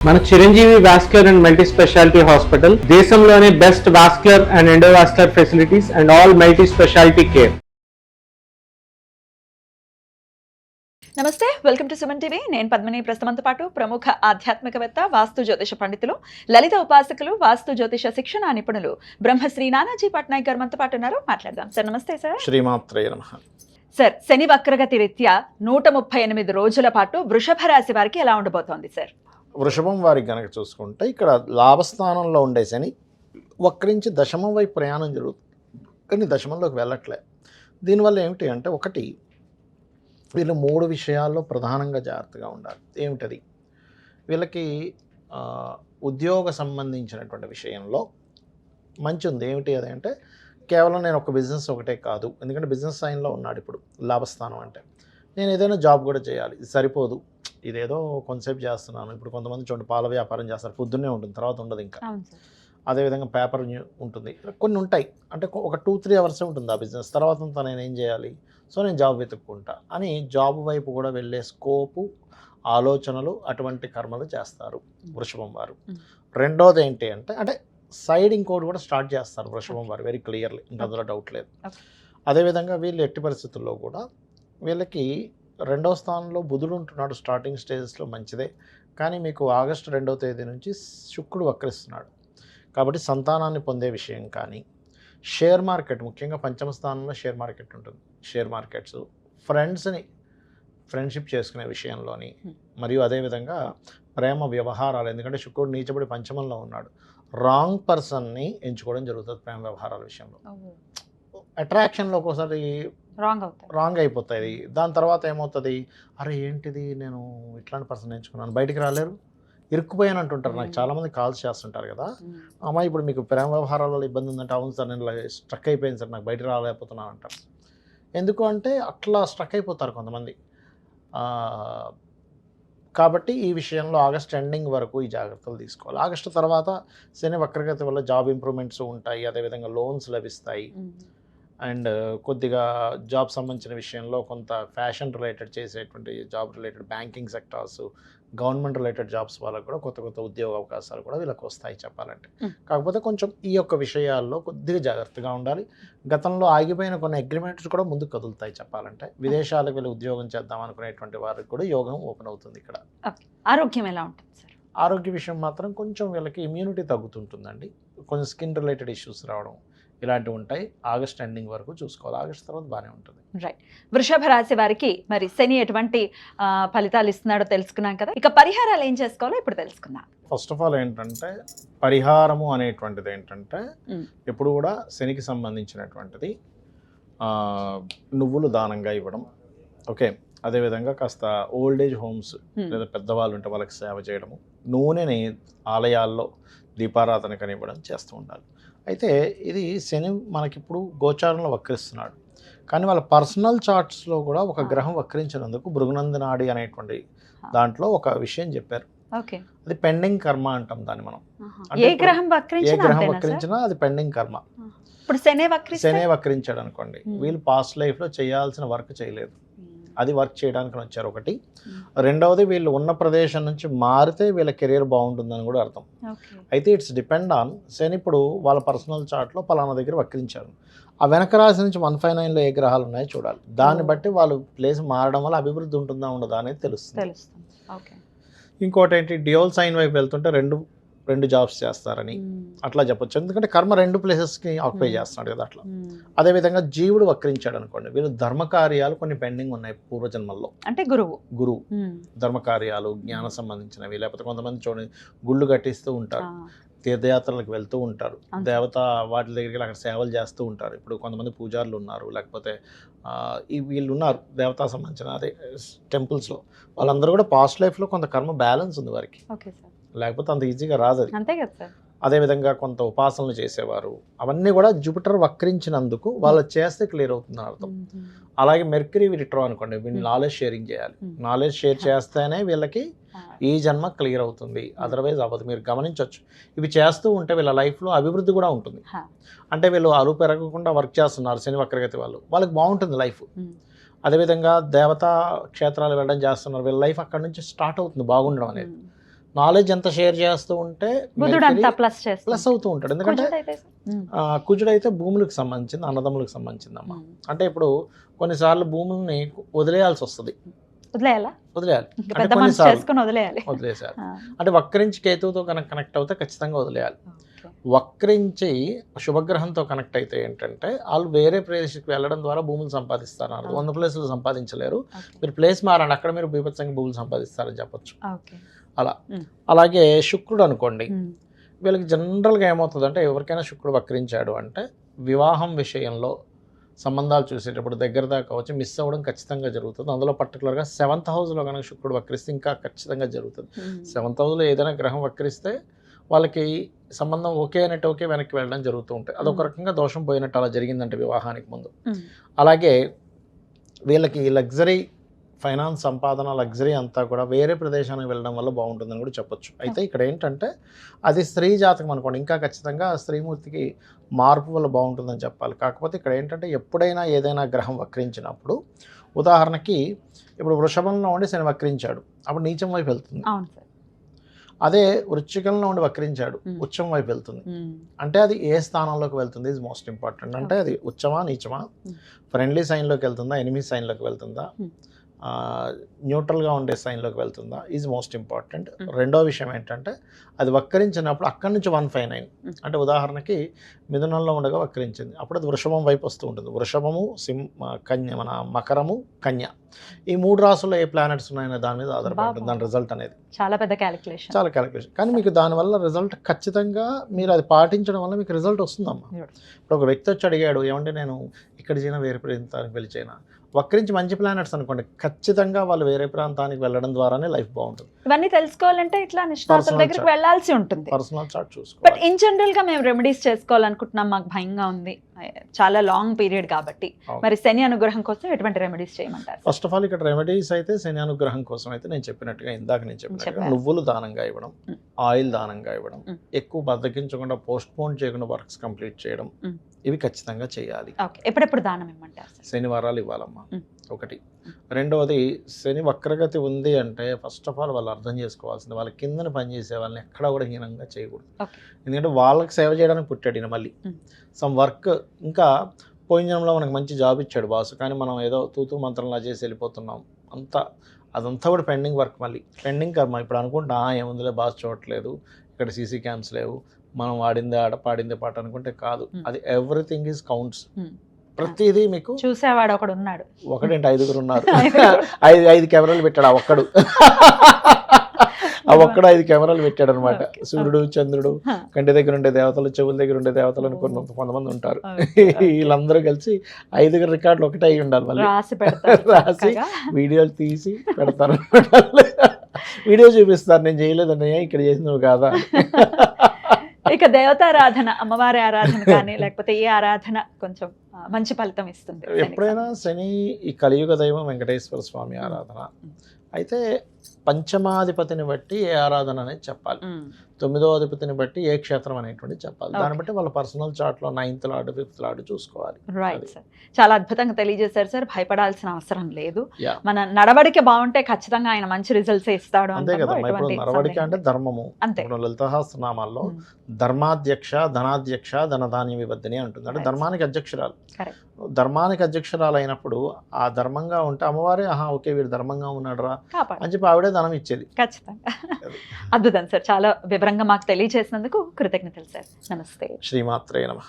మన Chiranjeevi vascular and multi speciality hospital దేశంలోనే best vascular and endovascular facilities and all multi speciality care. నమస్తే, welcome to Suman TV. నేను పద్మిని. ప్రస్తుతంతో పాటు ప్రముఖ ఆధ్యాత్మికవేత్త, వాస్తు జ్యోతిష పండితులు, లలిత ఉపాసకులు, వాస్తు జ్యోతిష శిక్షణ నిపుణులు బ్రహ్మశ్రీ నానాజీ పట్నాయక్ గారు మనతో పాటు ఉన్నారు. మాట్లాడదాం సార్. నమస్తే సార్. శ్రీమాత్రే నమః. సార్, శని వక్రగతి రీత్యా 138 రోజుల పాటు వృషభ రాశి వారికి ఎలా ఉండబోతోంది సార్? వృషభం వారికి కనుక చూసుకుంటే ఇక్కడ లాభస్థానంలో ఉండే శని వక్రించి దశమం వైపు ప్రయాణం జరుగుతుంది, కానీ దశమంలోకి వెళ్ళట్లే. దీనివల్ల ఏమిటి అంటే, ఒకటి, వీళ్ళు 3 విషయాల్లో ప్రధానంగా జాగ్రత్తగా ఉండాలి. ఏమిటది? వీళ్ళకి ఉద్యోగ సంబంధించినటువంటి విషయంలో మంచి ఉంది. ఏమిటి అది అంటే, కేవలం నేను ఒక బిజినెస్ ఒకటే కాదు, ఎందుకంటే బిజినెస్ సైన్లో ఉన్నాడు ఇప్పుడు లాభస్థానం అంటే, నేను ఏదైనా జాబ్ కూడా చేయాలి, ఇది సరిపోదు, ఇదేదో కొంతసేపు చేస్తున్నాను. ఇప్పుడు కొంతమంది చూడండి, పాల వ్యాపారం చేస్తారు, పొద్దున్నే ఉంటుంది, తర్వాత ఉండదు. ఇంకా అదేవిధంగా పేపర్ ఉంటుంది, కొన్ని ఉంటాయి. అంటే ఒక 2-3 అవర్సే ఉంటుంది ఆ బిజినెస్, తర్వాత అంతా నేను ఏం చేయాలి, సో నేను జాబ్ వెతుక్కుంటా అని జాబ్ వైపు కూడా వెళ్ళే స్కోపు, ఆలోచనలు, అటువంటి కర్మలు చేస్తారు వృషభం వారు. రెండోది ఏంటి అంటే సైడ్ ఇంకోటి కూడా స్టార్ట్ చేస్తారు వృషభం వారు, వెరీ క్లియర్లీ, ఇంకా అందులో డౌట్ లేదు. అదేవిధంగా వీళ్ళు ఎట్టి పరిస్థితుల్లో కూడా వీళ్ళకి 2వ స్థానంలో బుధుడు ఉంటున్నాడు. స్టార్టింగ్ స్టేజెస్లో మంచిదే, కానీ మీకు ఆగస్టు 2వ తేదీ నుంచి శుక్రుడు వక్రిస్తున్నాడు. కాబట్టి సంతానాన్ని పొందే విషయం కానీ, షేర్ మార్కెట్, ముఖ్యంగా 5వ స్థానంలో షేర్ మార్కెట్ ఉంటుంది, షేర్ మార్కెట్స్, ఫ్రెండ్షిప్ చేసుకునే విషయంలోని, మరియు అదేవిధంగా ప్రేమ వ్యవహారాలు, ఎందుకంటే శుక్రుడు నీచబడి 5మంలో ఉన్నాడు, రాంగ్ పర్సన్ని ఎంచుకోవడం జరుగుతుంది ప్రేమ వ్యవహారాల విషయంలో. అట్రాక్షన్లో ఒకసారి రాంగ్ అయిపోతుంది. దాని తర్వాత ఏమవుతుంది, అరే ఏంటిది, నేను ఇట్లాంటి పర్సన్ ఎంచుకున్నాను, బయటికి రాలేరు, ఇరుక్కుపోయాను అంటుంటారు. నాకు చాలామంది కాల్స్ చేస్తుంటారు కదా, అమ్మాయి ఇప్పుడు మీకు ప్రేమ వ్యవహారాల వల్ల ఇబ్బంది ఉందంటే, అవును సార్ నేను స్ట్రక్ అయిపోయింది సార్, నాకు బయటికి రాలేకపోతున్నాను అంటారు. ఎందుకు అంటే అట్లా స్ట్రక్ అయిపోతారు కొంతమంది. కాబట్టి ఈ విషయంలో ఆగస్ట్ ఎండింగ్ వరకు ఈ జాగ్రత్తలు తీసుకోవాలి. ఆగస్టు తర్వాత శని వక్రగతి వల్ల జాబ్ ఇంప్రూవ్మెంట్స్ ఉంటాయి, అదేవిధంగా లోన్స్ లభిస్తాయి. అండ్ కొద్దిగా జాబ్ సంబంధించిన విషయంలో కొంత ఫ్యాషన్ రిలేటెడ్ చేసేటువంటి job related, banking sectors, government related jobs వాళ్ళకు కూడా కొత్త ఉద్యోగ అవకాశాలు కూడా వీళ్ళకి వస్తాయి చెప్పాలంటే. కాకపోతే కొంచెం ఈ యొక్క విషయాల్లో కొద్దిగా జాగ్రత్తగా ఉండాలి. గతంలో ఆగిపోయిన కొన్ని అగ్రిమెంట్స్ కూడా ముందుకు కదులుతాయి చెప్పాలంటే. విదేశాలకు వెళ్ళి ఉద్యోగం చేద్దాం అనుకునేటువంటి వారికి కూడా యోగం ఓపెన్ అవుతుంది ఇక్కడ. ఆరోగ్యం ఎలా ఉంటుంది సార్? ఆరోగ్య విషయం మాత్రం కొంచెం వీళ్ళకి ఇమ్యూనిటీ తగ్గుతుంటుందండి, కొంచెం స్కిన్ రిలేటెడ్ ఇష్యూస్ రావడం ఇలాంటివి ఉంటాయి. ఆగస్ట్ ఎండింగ్ వరకు చూసుకోవాలి, ఆగస్ట్ తర్వాత బాగానే ఉంటుంది. రైట్. వృషభ రాశి వారికి మరి శని ఎటువంటి ఫలితాలు ఇస్తున్నాడో తెలుసుకున్నాం కదా, ఇక పరిహారాలు ఏం చేసుకోవాలో ఇప్పుడు తెలుసుకుందాం. ఫస్ట్ ఆఫ్ ఆల్ ఏంటంటే, పరిహారము అనేటువంటిది ఏంటంటే, ఎప్పుడు కూడా శనికి సంబంధించినటువంటిది నువ్వులు దానంగా ఇవ్వడం, ఓకే. అదేవిధంగా కాస్త ఓల్డ్ ఏజ్ హోమ్స్ లేదా పెద్దవాళ్ళు ఉంటే వాళ్ళకి సేవ చేయడము, నూనెని ఆలయాల్లో దీపారాధన కనివ్వడం చేస్తూ ఉండాలి. అయితే ఇది శని మనకిప్పుడు గోచారంలో వక్రిస్తున్నాడు, కానీ వాళ్ళ పర్సనల్ చార్ట్స్లో కూడా ఒక గ్రహం వక్రించినందుకు భృగునందనాడి అనేటువంటి దాంట్లో ఒక విషయం చెప్పారు. అది పెండింగ్ కర్మ అంటాం దాన్ని మనం. ఏ గ్రహం వక్రించినా అది పెండింగ్ కర్మ. ఇప్పుడు శనే వక్రించాడు అనుకోండి, వీళ్ళు పాస్ట్ లైఫ్లో చేయాల్సిన వర్క్ చేయలేదు, అది వర్క్ చేయడానికి వచ్చారు ఒకటి. రెండవది, వీళ్ళు ఉన్న ప్రదేశం నుంచి మారితే వీళ్ళ కెరీర్ బాగుంటుందని కూడా అర్థం. అయితే ఇట్స్ డిపెండ్ ఆన్ శని. ఇప్పుడు వాళ్ళ పర్సనల్ చార్ట్లో పలానా దగ్గర వక్రించారు, ఆ వెనక రాశి నుంచి 159లో ఏ గ్రహాలు ఉన్నాయో చూడాలి. దాన్ని బట్టి వాళ్ళు ప్లేస్ మారడం వల్ల అభివృద్ధి ఉంటుందా ఉండదా అనేది తెలుస్తుంది. ఇంకోటి ఏంటి, డ్యూయల్ సైన్ వైపు వెళ్తుంటే రెండు జాబ్స్ చేస్తారని అట్లా చెప్పొచ్చు, ఎందుకంటే కర్మ 2 ప్లేసెస్కి ఆక్యుపై చేస్తున్నాడు కదా అట్లా. అదేవిధంగా జీవుడు వక్రించాడు అనుకోండి, వీళ్ళు ధర్మకార్యాలు కొన్ని పెండింగ్ ఉన్నాయి పూర్వజన్మల్లో, అంటే గురువు ధర్మకార్యాలు, జ్ఞాన సంబంధించినవి, లేకపోతే కొంతమంది చూడండి గుళ్ళు కట్టిస్తూ ఉంటారు, తీర్థయాత్రలకు వెళ్తూ ఉంటారు, దేవత వాటి దగ్గరికి అక్కడ సేవలు చేస్తూ ఉంటారు. ఇప్పుడు కొంతమంది పూజారులు ఉన్నారు, లేకపోతే వీళ్ళు ఉన్నారు దేవతా సంబంధించిన అదే టెంపుల్స్లో, వాళ్ళందరూ కూడా పాస్ట్ లైఫ్లో కొంత కర్మ బ్యాలెన్స్ ఉంది వారికి, లేకపోతే అంత ఈజీగా రాదు అది. అంతే కదా సార్. అదేవిధంగా కొంత ఉపాసనలు చేసేవారు, అవన్నీ కూడా జూపిటర్ వక్రించినందుకు వాళ్ళు చేస్తే క్లియర్ అవుతుంది అర్థం. అలాగే మెర్క్యూరీ రిట్రో అనుకోండి, వీళ్ళు నాలెడ్జ్ షేరింగ్ చేయాలి, నాలెడ్జ్ షేర్ చేస్తేనే వీళ్ళకి ఈ జన్మ క్లియర్ అవుతుంది, అదర్వైజ్ అవ్వదు. మీరు గమనించవచ్చు, ఇవి చేస్తూ ఉంటే వీళ్ళ లైఫ్లో అభివృద్ధి కూడా ఉంటుంది. అంటే వీళ్ళు అరువు పెరగకుండా వర్క్ చేస్తున్నారు శని వక్రగతి వాళ్ళకి బాగుంటుంది లైఫ్. అదేవిధంగా దేవతా క్షేత్రాలు వెళ్ళడం చేస్తున్నారు, వీళ్ళ లైఫ్ అక్కడ నుంచి స్టార్ట్ అవుతుంది బాగుండడం అనేది. నాలెడ్జ్ ఎంత షేర్ చేస్తూ ఉంటే బుధుడు అంతా ప్లస్ ప్లస్ అవుతూ ఉంటాడు. ఎందుకంటే కుజుడైతే భూములకు సంబంధించింది, అన్నదమ్ములకు సంబంధించింది అమ్మ. అంటే ఇప్పుడు కొన్నిసార్లు భూముల్ని వదిలేయాల్సి వస్తుంది. వదిలేయాలి, అంటే కొన్నిసార్లు వదిలేయాలి. వదిలేసారు అంటే వక్రించి కేతువుతో కనెక్ట్ అవుతే ఖచ్చితంగా వదిలేయాలి. వక్రించి శుభగ్రహంతో కనెక్ట్ అయితే ఏంటంటే వాళ్ళు వేరే ప్రదేశకు వెళ్ళడం ద్వారా భూములు సంపాదిస్తారు. 100 ప్లేసులు సంపాదించలేరు, మీరు ప్లేస్ మారండి, అక్కడ మీరు బీభత్సంగా భూములు సంపాదిస్తారని చెప్పొచ్చు. అలా అలాగే శుక్రుడు అనుకోండి, వీళ్ళకి జనరల్గా ఏమవుతుంది అంటే ఎవరికైనా శుక్రుడు వక్రించాడు అంటే వివాహం విషయంలో సంబంధాలు చూసేటప్పుడు దగ్గర దాకా వచ్చి మిస్ అవ్వడం ఖచ్చితంగా జరుగుతుంది. అందులో పర్టికులర్గా 7th హౌస్లో కనుక శుక్రుడు వక్రిస్తే ఇంకా ఖచ్చితంగా జరుగుతుంది. 7th హౌస్లో ఏదైనా గ్రహం వక్రిస్తే వాళ్ళకి సంబంధం ఓకే అనేట్టు ఓకే వెనక్కి వెళ్ళడం జరుగుతూ ఉంటాయి. అదొక రకంగా దోషం పోయినట్టు అలా జరిగిందంటే వివాహానికి ముందు. అలాగే వీళ్ళకి లగ్జరీ ఫైనాన్స్ సంపాదన లగ్జరీ అంతా కూడా వేరే ప్రదేశానికి వెళ్ళడం వల్ల బాగుంటుందని కూడా చెప్పొచ్చు. అయితే ఇక్కడ ఏంటంటే అది స్త్రీ జాతకం అనుకోండి, ఇంకా ఖచ్చితంగా స్త్రీమూర్తికి మార్పు వల్ల బాగుంటుందని చెప్పాలి. కాకపోతే ఇక్కడ ఏంటంటే ఎప్పుడైనా ఏదైనా గ్రహం వక్రించినప్పుడు, ఉదాహరణకి ఇప్పుడు వృషభంలో ఉండి శని వక్రించాడు, అప్పుడు నీచం వైపు వెళ్తుంది. అదే వృశ్చికంలో ఉండి వక్రించాడు, ఉచ్చం వైపు వెళ్తుంది. అంటే అది ఏ స్థానంలోకి వెళ్తుంది ఇస్ మోస్ట్ ఇంపార్టెంట్. అంటే అది ఉచ్చమా నీచమా, ఫ్రెండ్లీ సైన్లోకి వెళ్తుందా, ఎనిమీ సైన్లోకి వెళ్తుందా, న్యూట్రల్గా ఉండే సైన్లోకి వెళ్తుందా ఈజ్ మోస్ట్ ఇంపార్టెంట్. రెండో విషయం ఏంటంటే అది వక్రించినప్పుడు అక్కడి నుంచి 159 అంటే ఉదాహరణకి మిథునంలో ఉండగా వక్రించింది, అప్పుడు అది వృషభం వైపు వస్తూ ఉంటుంది. వృషభము, కన్య, మన మకరము, కన్య, ఈ 3 రాసుల్లో ఏ ప్లానెట్స్ ఉన్నాయనే దాని మీద ఆధారపడి ఉంటుంది దాని రిజల్ట్ అనేది. చాలా పెద్ద క్యాలిక్యులేషన్, చాలా క్యాలిక్యులేషన్. కానీ మీకు దానివల్ల రిజల్ట్ ఖచ్చితంగా మీరు అది పాటించడం వల్ల మీకు రిజల్ట్ వస్తుందమ్మా. ఇప్పుడు ఒక వ్యక్తి వచ్చి అడిగాడు, ఏమంటే నేను ఇక్కడ చేయనా వేరే ప్రాంతానికి వెళ్ళి చేయనా, వక్రించి మంచి ప్లానెట్స్ అనుకోండి, ఖచ్చితంగా వాళ్ళు వేరే ప్రాంతానికి వెళ్ళడం ద్వారానే లైఫ్ బాగుంటుంది. ఇవన్నీ తెలుసుకోవాలంటే ఇట్లా నిష్ణాతుల దగ్గరికి వెళ్ళాల్సి ఉంటుంది. పర్సనల్ చార్ట్ చూసుకోవాలి. బట్ ఇన్ జనరల్ గా మేము రెమెడీస్ చేసుకోవాలనుకుంటున్నాం, మాకు భయంగా ఉంది, చాలా లాంగ్ పీరియడ్ కాబట్టి, మరి శని అనుగ్రహం కోసం ఎటువంటి రెమెడీస్ చేయమంటారు? ఫస్ట్ ఆఫ్ ఆల్ ఇక్కడ రెమెడీస్ అయితే శని అనుగ్రహం కోసం అయితే నేను చెప్పినట్టుగా ఇందాక నేను చెప్పినట్టుగా నువ్వులు దానంగా ఇవ్వడం, ఆయిల్ దానంగా ఇవ్వడం, ఎక్కువ బద్దకించకుండా పోస్ట్ పోన్ చేయకుండా వర్క్స్ కంప్లీట్ చేయడం, ఇవి ఖచ్చితంగా చేయాలి. ఎప్పుడెప్పుడు దానం ఇవ్వమంటారు? శనివారాలు ఇవ్వాలమ్మా ఒకటి. రెండవది శని వక్రగతి ఉంది అంటే ఫస్ట్ ఆఫ్ ఆల్ వాళ్ళు అర్థం చేసుకోవాల్సింది, వాళ్ళ కిందన పనిచేసే వాళ్ళని ఎక్కడ కూడా హీనంగా చేయకూడదు. ఎందుకంటే వాళ్ళకి సేవ చేయడానికి పుట్టాడు ఈయన. మళ్ళీ సమ్ వర్క్, ఇంకా పోయిన జన్మలో మనకు మంచి జాబ్ ఇచ్చాడు బాస్, కానీ మనం ఏదో తూతూ మంత్రంలా చేసి వెళ్ళిపోతున్నాం, అదంతా కూడా పెండింగ్ వర్క్, మళ్ళీ పెండింగ్ కర్మ. ఇప్పుడు అనుకుంటా ఏముందిలే బాస్ చూడట్లేదు, ఇక్కడ సీసీ క్యామ్స్ లేవు, మనం వాడిందే ఆడ పాడిందే పాట అనుకుంటే కాదు, అది ఎవ్రీథింగ్ ఈజ్ కౌంట్స్. ప్రతిదీ మీకు చూసేవాడు ఒకడు ఉన్నాడు, ఒకటేంటి 5గురు ఉన్నారు, 5 కెమెరాలు పెట్టాడు ఆ ఒక్కడు. ఆ ఒక్కడు 5 కెమెరాలు పెట్టాడు అనమాట. సూర్యుడు, చంద్రుడు, కంటి దగ్గర ఉండే దేవతలు, చెవుల దగ్గర ఉండే దేవతలు అని కొంతమంది ఉంటారు. వీళ్ళందరూ కలిసి 5 రికార్డులు ఒకటే అయి ఉండాలి. మళ్ళీ రాసి వీడియోలు తీసి పెడతారు, వీడియో చూపిస్తారు, నేను చేయలేదన్నయ్య ఇక్కడ చేసి నువ్వు కాదా. ఇక దేవతారాధన, అమ్మవారి ఆరాధన కానీ లేకపోతే ఏ ఆరాధన కొంచెం మంచి ఫలితం ఇస్తుంది? ఎప్పుడైనా శని ఈ కలియుగ దైవం వెంకటేశ్వర స్వామి ఆరాధన అయితే పంచమాధిపతిని బట్టి ఏ ఆరాధన అనేది చెప్పాలి, 9వ అధిపతిని బట్టి ఏ క్షేత్రం అనేటువంటి చెప్పాలి. దాన్ని బట్టి వాళ్ళ పర్సనల్ చార్ట్లో 9th లార్డ్ 5th లార్డ్ చూసుకోవాలి. రైట్ సార్, చాలా అద్భుతంగా తెలియజేశారు సార్. భయపడాల్సిన అవసరం లేదు, మన నడవడిక బాగుంటే ఖచ్చితంగా ఆయన మంచి రిజల్ట్స్ ఇస్తాడు. అంతే కదా. ఇప్పుడు నడవడిక అంటే ధర్మము. ఇప్పుడు లలితసహస్రనామాల్లో ధర్మాధ్యక్ష, ధనాధ్యక్ష, ధనధాన్య వివర్ధిని అంటుంది. అంటే ధర్మానికి అధ్యక్షురాలు. ధర్మానికి అధ్యక్షురాలు అయినప్పుడు ఆ ధర్మంగా ఉంటే అమ్మవారే ఓకే వీడు ధర్మంగా ఉన్నాడు రా అని చెప్పి ఆవిడే ధనం ఇచ్చేది. ఖచ్చితంగా. అద్భుతం సార్, చాలా వివరంగా మాకు తెలియజేసినందుకు కృతజ్ఞతలు సార్. నమస్తే. శ్రీమాత్రే నమః.